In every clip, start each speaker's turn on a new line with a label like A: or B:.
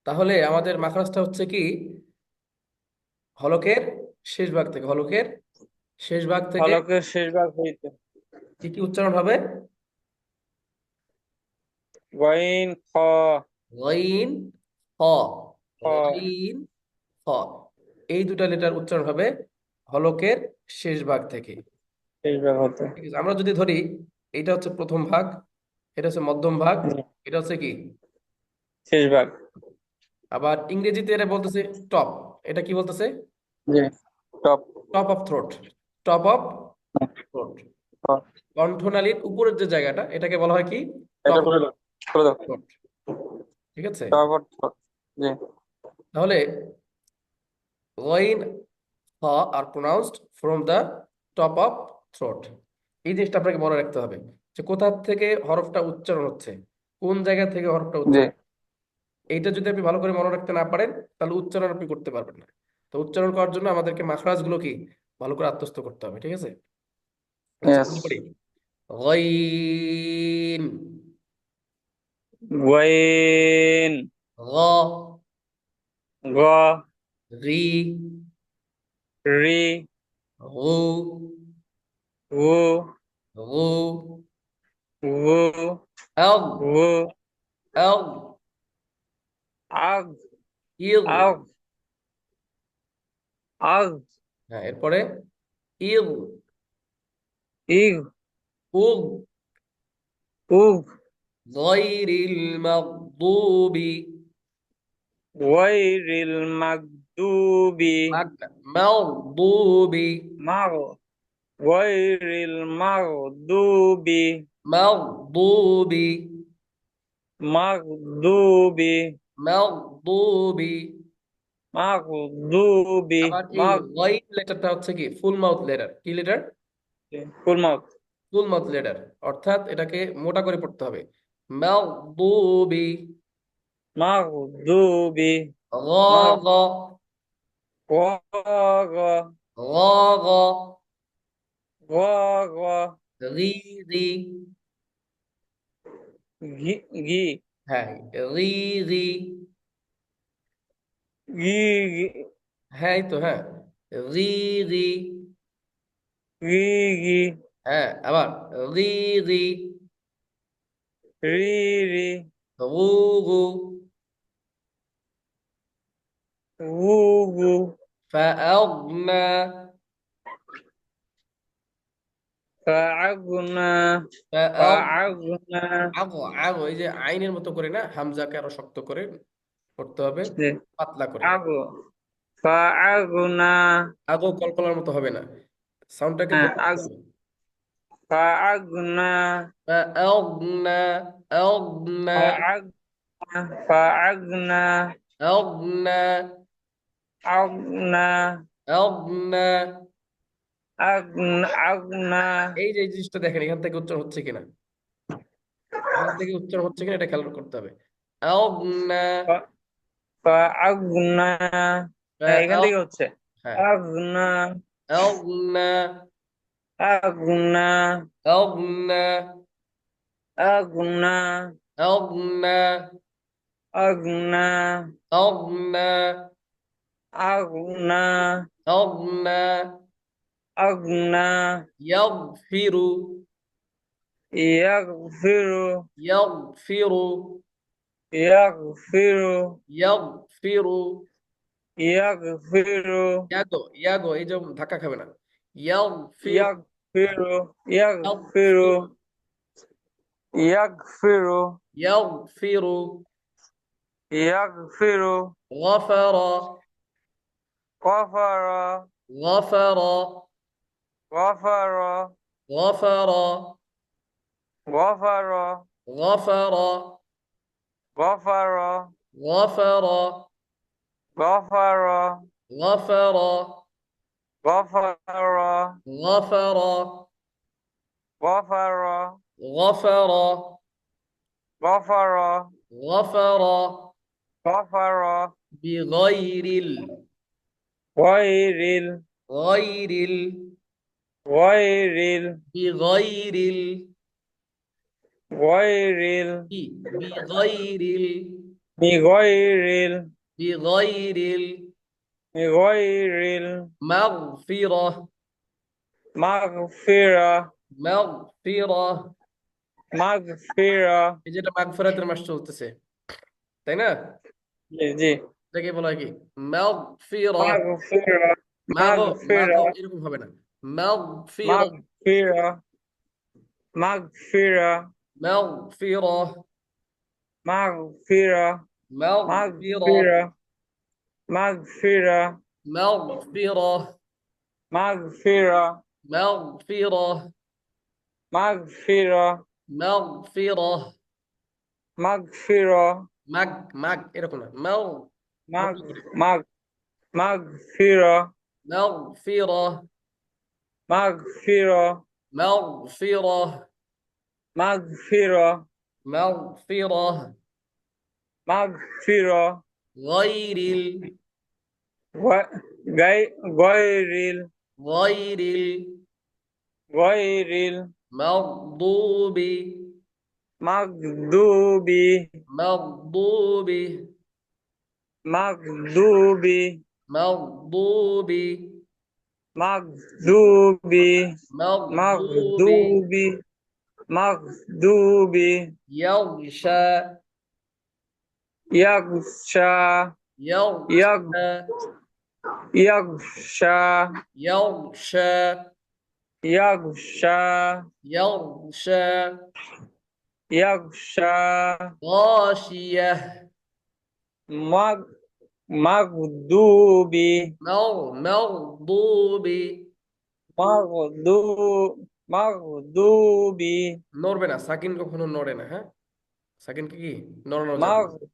A: তাহলে আমাদের মাখরাজটা হচ্ছে কি, হলকের শেষ ভাগ থেকে, হলকের শেষ ভাগ থেকে
B: ফলকের শেষ ভাগ হইতে
A: কি কি উচ্চারণ হবে?
B: গইন খ
A: গইন, খ,
B: খ
A: গইন, খ, এই দুটা লেটার উচ্চারণ হবে হলকের শেষ ভাগ থেকে।
B: শেষ ভাগ হতে।
A: ঠিক আছে, আমরা যদি ধরি এটা হচ্ছে প্রথম ভাগ, এটা হচ্ছে মধ্যম ভাগ, এটা হচ্ছে কি,
B: শেষ ভাগ।
A: আবার ইংরেজিতে এটা বলতেছে টপ, এটা কি বলতেছে?
B: জি। Top.
A: Top of throat, top of throat, কণ্ঠনালীর উপরের যে জায়গাটা এটাকে বলা হয় কি,
B: এটা
A: টপ অফ
B: করে দাও, করে দাও।
A: থ্রোট। ঠিক আছে,
B: টপ অফ থ্রোট। জি।
A: তাহলে গইন, হ আর pronounced from the top of throat. এই জিনিসটা আপনাকে মনে রাখতে হবে যে কোথা থেকে হরফটা উচ্চারণ হচ্ছে, কোন জায়গা থেকে হরফটা
B: জি।
A: উচ্চারণ। এইটা যদি আপনি ভালো করে মনে রাখতে না পারেন তাহলে উচ্চারণ আপনি করতে পারবেন না। তো উচ্চারণ করার জন্য আমাদেরকে মাখরাজগুলো কি ভালো করে আত্মস্থ করতে হবে। ঠিক আছে, আচ্ছা
B: ইয়েস।
A: শুরু করি। গইন,
B: গইন।
A: গ,
B: গ।
A: রি,
B: রি।
A: গু,
B: গু।
A: গু,
B: গু।
A: আগ,
B: গু।
A: আগ,
B: আগ।
A: ইল,
B: আগ। আগ।
A: হ্যাঁ এরপরে ইল,
B: ইগ।
A: উগ,
B: উগ।
A: গয়রিল মাগদুবি,
B: গয়রিল মাগদুবি।
A: মাগদুবি,
B: মাগ। গয়রিল মাগদুবি।
A: মাগদুবি,
B: মাগদুবি।
A: মাগদুবি।
B: মাগদুবি।
A: আবার এই
B: মাগ।
A: ওয়াইন লেটারটা হচ্ছে কি ফুল মাউথ লেটার, কি লেটার?
B: ফুল মাউথ।
A: ফুল মাউথ লেটার, অর্থাৎ এটাকে মোটা করে পড়তে হবে। মাগদুবি,
B: মাগদুবি। মাগ।
A: গাগা,
B: গ। গ।
A: গাগা,
B: গ। গ।
A: রি, রি,
B: ঘি। ঘি।
A: হ্যাঁ রি, রি,
B: ঘি। ঘি।
A: হ্যাঁ এই তো হ্যাঁ, রি, রি,
B: ঘি। ঘি।
A: হ্যাঁ আবার রি, রি,
B: রি। রি।
A: গু, গু,
B: গু। গু।
A: ফাআগনা,
B: ফাআগনা।
A: ফাআগ,
B: ফাআগনা।
A: আগো, আগো, এই যে আইনের মতো করে না, হামজাকে আরো শক্ত করে করতে হবে,
B: জি।
A: পাতলা করে।
B: আগো। ফাআগনা।
A: আগো কলকলার মতো হবে না, সাউন্ডটাকে
B: হ্যাঁ।
A: ধরে রাখতে
B: আগ।
A: হবে।
B: ফাআগনা।
A: ফাআগনা, আগনা,
B: ফাআগনা। ফাআগনা।
A: আগনা,
B: আগনা।
A: আগনা।
B: আগনা। আগনা।
A: এই যে এই জিনিসটা দেখেন এখান থেকে উচ্চারণ হচ্ছে কিনা, এখান থেকে উচ্চারণ হচ্ছে কিনা এটা খেয়াল করতে হবে। আগনা,
B: ফাআগনা। হ্যাঁ, এখান থেকে হচ্ছে।
A: হ্যাঁ,
B: আগনা।
A: আগনা,
B: আগনা।
A: আগনা,
B: আগনা।
A: আগনা,
B: আগনা।
A: আগনা,
B: আগনা।
A: আগনা,
B: আগনা।
A: ইয়াগফিরু,
B: ইয়াগফিরু।
A: ইয়াগফিরু,
B: ইয়াগফিরু।
A: ইয়াগফিরু।
B: ইয়াগফিরু।
A: ইয়াগো, ইয়াগো, এই যে ধাক্কা খাবে না। ইয়াগফিরু,
B: ইয়াগফিরু। ইয়াগফিরু।
A: ইয়াগফিরু,
B: ইয়াগফিরু।
A: ইয়াগফিরু।
B: ইয়াগফিরু।
A: গফারা,
B: গফারা।
A: গফারা,
B: গফারা।
A: গফারা,
B: গফারা।
A: গফারা,
B: গফারা।
A: গফারা,
B: গফারা।
A: গফারা,
B: গফারা।
A: গফারা,
B: গফারা।
A: গফারা,
B: গফারা।
A: গফারা।
B: গফারা।
A: বিগয়রিল,
B: গয়রিল।
A: গয়রিল,
B: গয়রিল।
A: বিগয়রিল,
B: গয়রিল।
A: কি, বিগয়রিল,
B: بغير
A: بغير
B: بغير
A: المغفرة
B: مغفرة
A: مغفرة
B: مغفرة
A: এই যেটা মাগফিরাতের মাস চলতেছে তাই না
B: জি জি
A: এটাকে বলা হয় কি মাগফিরা
B: مغفرة
A: মাগো মাগো
B: مغفرة
A: এরকম হবে না মাগফিরা
B: مغفرة مغفرة
A: মাগফিরা
B: مغفرة
A: মাগফিরা
B: مغفرة مغفرة
A: মাগফিরা
B: مغفرة
A: মাগফিরা
B: مغفرة
A: মাগফিরা
B: مغفرة
A: মাগ মাগ এরকম না মাগ
B: مغ مغ مغفرة
A: মাগফিরা
B: مغفرة
A: مغفرة
B: مغفرة
A: مغفرة
B: مغفرة
A: غير
B: غير
A: غير
B: غير
A: المغضوب
B: المغضوب
A: مغضوب
B: مغضوب
A: مغضوب
B: مغضوب
A: مغضوب
B: مغضوب مغضوب
A: يغشى
B: يغشى
A: يغشى
B: يغشى
A: يغشى
B: يغشى
A: يغشى
B: يغشى
A: غاشية
B: مغضوب
A: مغضوب
B: مغضوب
A: নড়বে না সাকিন কখনো নড়ে না হ্যাঁ সাকিনকে কি নড়ানো যাবে
B: مغ
A: না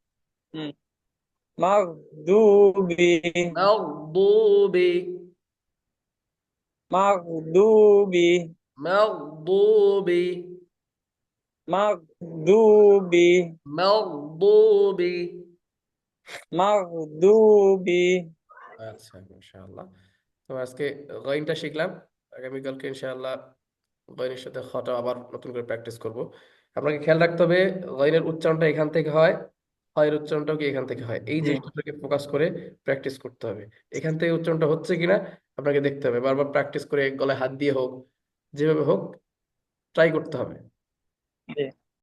B: مغضوب
A: مغضوب
B: مغضوب
A: مغضوب
B: مغضوب
A: مغضوب
B: مغضوب
A: আচ্ছা ইনশাআল্লাহ তো আজকে গয়নটা শিখলাম আগামীকালকে ইনশাআল্লাহ গয়নের সাথে খটা আবার নতুন করে প্র্যাকটিস করব আপনাকে খেয়াল রাখতে হবে গয়নের উচ্চারণটা এখান থেকে হয় হয়ের উচ্চারণটাও কি এখান থেকে হয় এই
B: জি
A: জিনিসটাকে ফোকাস করে প্র্যাকটিস করতে হবে এখান থেকে উচ্চারণটা হচ্ছে কিনা আপনাকে দেখতে হবে বারবার প্র্যাকটিস করে গলায় হাত দিয়ে হোক যেভাবে হোক ট্রাই করতে হবে
B: জি